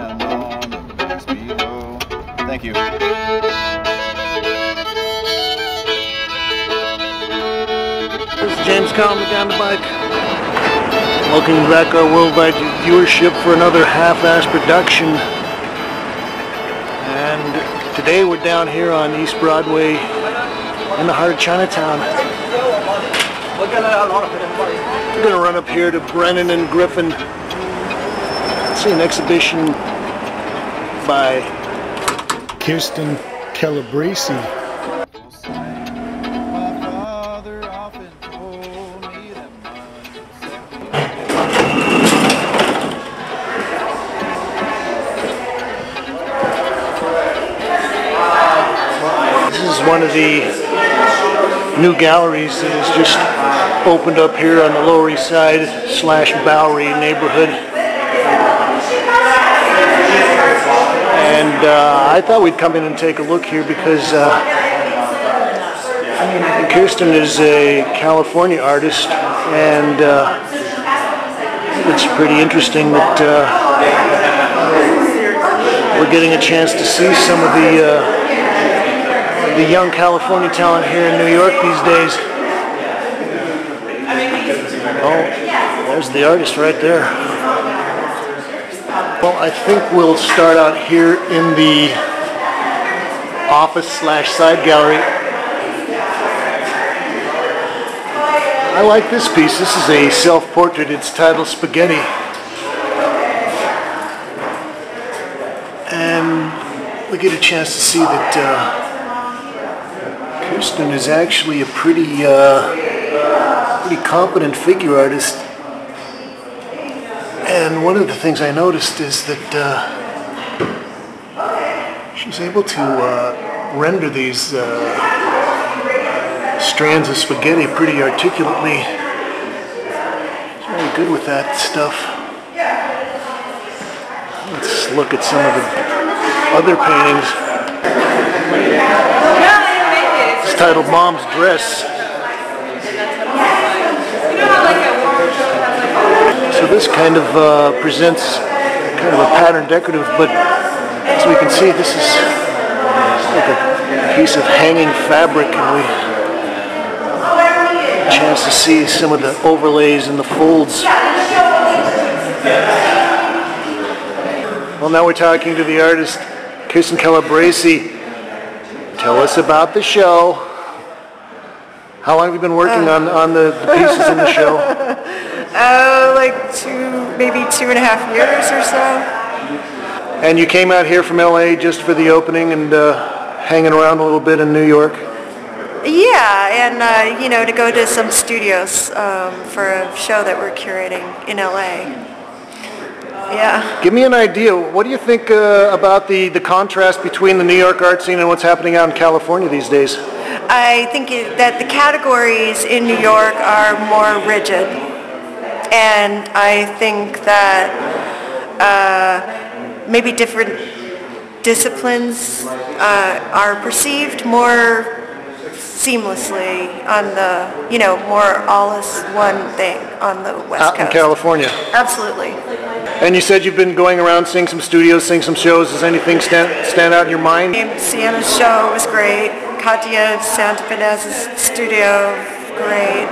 and on it makes me go. Thank you. This is James Kalm down the bike. Welcome back our worldwide viewership for another half-ass production. And today we're down here on East Broadway in the heart of Chinatown. We're going to run up here to Brennan and Griffin. See an exhibition by Kristin Calabrese. This is one of the new galleries that has just opened up here on the Lower East Side / Bowery neighborhood. And I thought we'd come in and take a look here because Kristin is a California artist, and it's pretty interesting that we're getting a chance to see some of the young California talent here in New York these days. Oh, there's the artist right there. Well, I think we'll start out here in the office / side gallery. I like this piece. This is a self-portrait. It's titled Spaghetti. And we get a chance to see that Kristin is actually a pretty competent figure artist. And one of the things I noticed is that she's able to render these strands of spaghetti pretty articulately. She's very good with that stuff. Let's look at some of the other paintings. It's titled Mom's Dress. So this kind of presents kind of a pattern decorative, but as we can see, this is like a piece of hanging fabric, and we have a chance to see some of the overlays and the folds. Well, now we're talking to the artist, Kristin Calabrese. Tell us about the show. How long have you been working on the pieces in the show? Like maybe 2.5 years or so. And you came out here from LA just for the opening and hanging around a little bit in New York? Yeah, and you know, to go to some studios for a show that we're curating in LA. Yeah. Give me an idea. What do you think about the contrast between the New York art scene and what's happening out in California these days? I think that the categories in New York are more rigid, and I think that maybe different disciplines are perceived more seamlessly on the, you know, more all is one thing on the West Coast. Out in California. Absolutely. And you said you've been going around seeing some studios, seeing some shows. Does anything stand out in your mind? Sienna's show was great. Katya Santapanez's studio, great.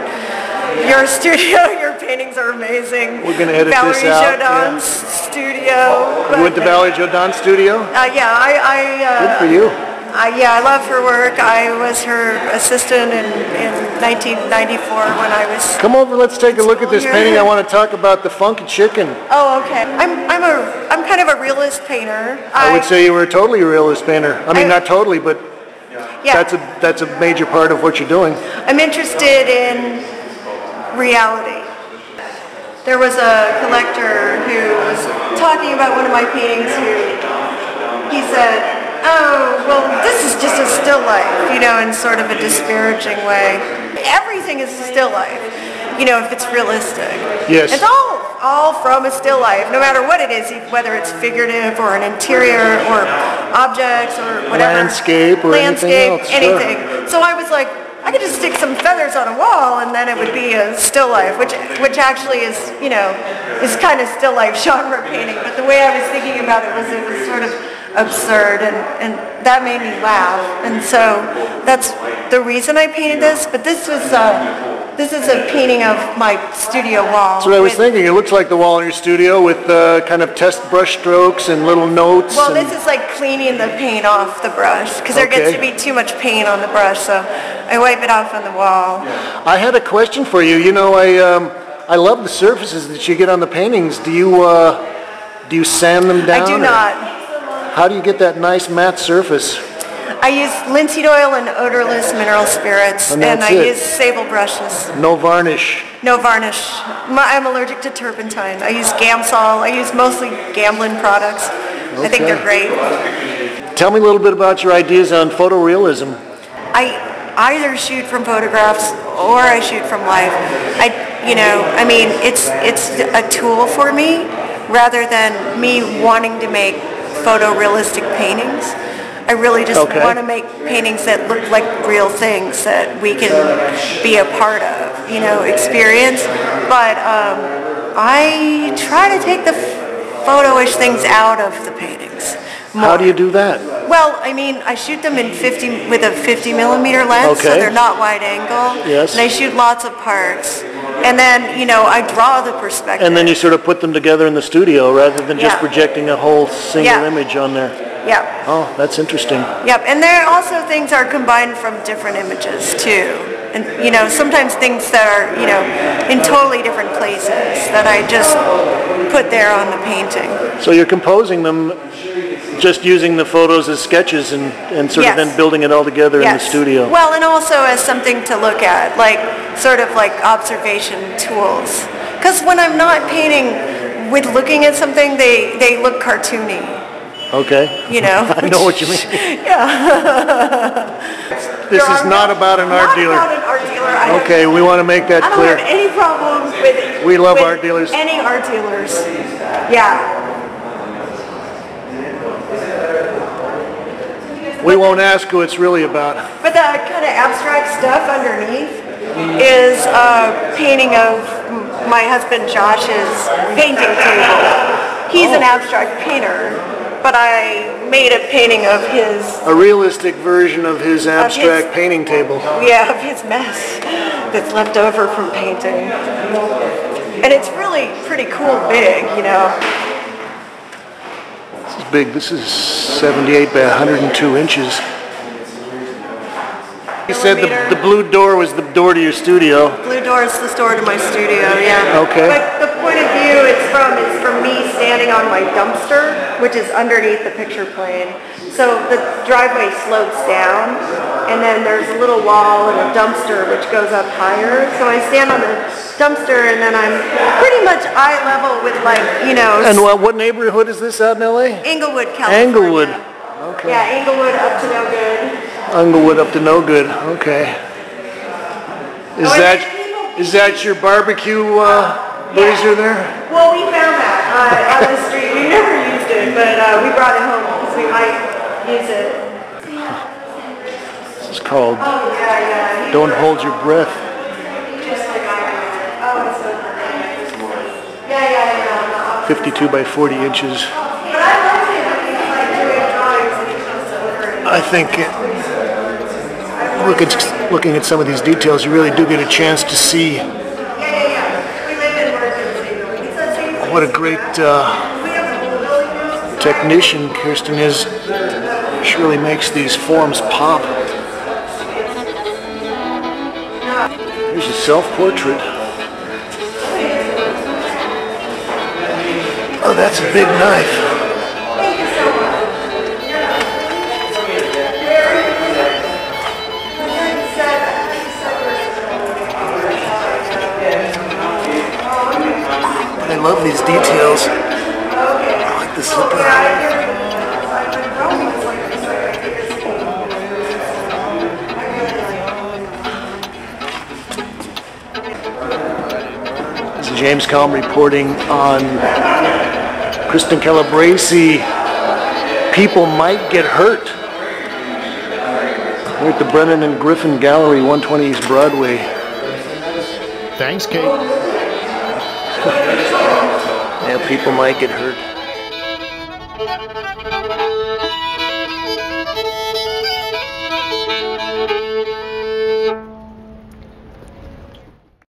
Your studio, your paintings are amazing. We're going to edit Valerie this out. Jodon's studio. You went to Valerie Jodon's studio? Yeah, Good for you. Yeah, I love her work. I was her assistant in 1994 when I was. Come over, let's take a look at this painting. I want to talk about the funky chicken. Oh, okay. I'm kind of a realist painter. I would say you were a totally realist painter. I mean, not totally, but yeah. That's a major part of what you're doing. I'm interested in reality. There was a collector who was talking about one of my paintings he said, oh, well, this is just a still life, you know, in sort of a disparaging way. Everything is a still life, you know, if it's realistic. Yes. It's all from a still life, no matter what it is, whether it's figurative or an interior or objects or whatever. Landscape or anything else. Anything. Sure. So I was like, I I could just stick some feathers on a wall and then it would be a still life, which actually is, you know, is kind of still life genre painting. But the way I was thinking about it was sort of absurd, and that made me laugh. And so that's the reason I painted this. But this is a painting of my studio wall. That's what I was thinking. It looks like the wall in your studio with kind of test brush strokes and little notes. Well, this is like cleaning the paint off the brush because there gets to be too much paint on the brush, so I wipe it off on the wall. I had a question for you. You know, I love the surfaces that you get on the paintings. Do you sand them down? I do not. How do you get that nice matte surface? I use linseed oil and odorless mineral spirits, and I use sable brushes. No varnish? No varnish. I'm allergic to turpentine. I use Gamsol. I use mostly Gamblin products. I think they're great. Tell me a little bit about your ideas on photorealism. I either shoot from photographs or I shoot from life. I mean, it's a tool for me rather than me wanting to make photorealistic paintings. I really just want to make paintings that look like real things that we can be a part of, you know, experience. But I try to take the photo-ish things out of the paintings more. How do you do that? Well, I mean, I shoot them with a 50 millimeter lens, so they're not wide angle. Yes. And I shoot lots of parts. And then, you know, I draw the perspective. And then you sort of put them together in the studio rather than just projecting a whole single image on there. Yeah. Oh, that's interesting. Yep, and there also things are combined from different images too. And, you know, sometimes things that are, you know, in totally different places that I just put there on the painting. So you're composing them just using the photos as sketches and sort of then building it all together in the studio. Well, and also as something to look at, like sort of like observation tools. Because when I'm not painting with looking at something, they look cartoony. Okay. You know. I know what you mean. Yeah. This is not about an art dealer. Not about an art dealer. Okay, we want to make that clear. I don't have any problems with. We love art dealers. Any art dealers. Yeah. We won't ask who it's really about. But the kind of abstract stuff underneath is a painting of my husband Josh's painting table. He's an abstract painter, but I made a painting of his... A realistic version of his abstract painting table. Yeah, of his mess that's left over from painting. And it's really pretty cool big, you know. This is big. This is 78 by 102 inches. You said the blue door was the door to your studio. Blue door is the door to my studio, yeah. Okay. But the point of view it's from me standing on my dumpster, which is underneath the picture plane. So the driveway slopes down, and then there's a little wall and a dumpster which goes up higher. So I stand on the dumpster, and then I'm pretty much eye level with, like, you know... And what neighborhood is this out in L.A.? Inglewood, California. Inglewood. Okay. Yeah, Inglewood up to no good. Inglewood up to no good. Okay. Is that your barbecue blazer there? Well, we found that on the street. We never used it, but we brought it home because we might use it. This is called Don't Hold Your Breath. Just like I do. Oh, it's so perfect. Yeah. 52 by 40 inches. But I like it when he's like doing drawings and he comes over and... I think looking at some of these details, you really do get a chance to see what a great technician Kristin is. She really makes these forms pop. Here's a self-portrait. Oh, that's a big knife. I love these details. I like the slipper. This is James Kalm reporting on Kristin Calabrese. People might get hurt. We're at the Brennan and Griffin Gallery, 120 East Broadway. Thanks, Kate. Yeah, people might get hurt.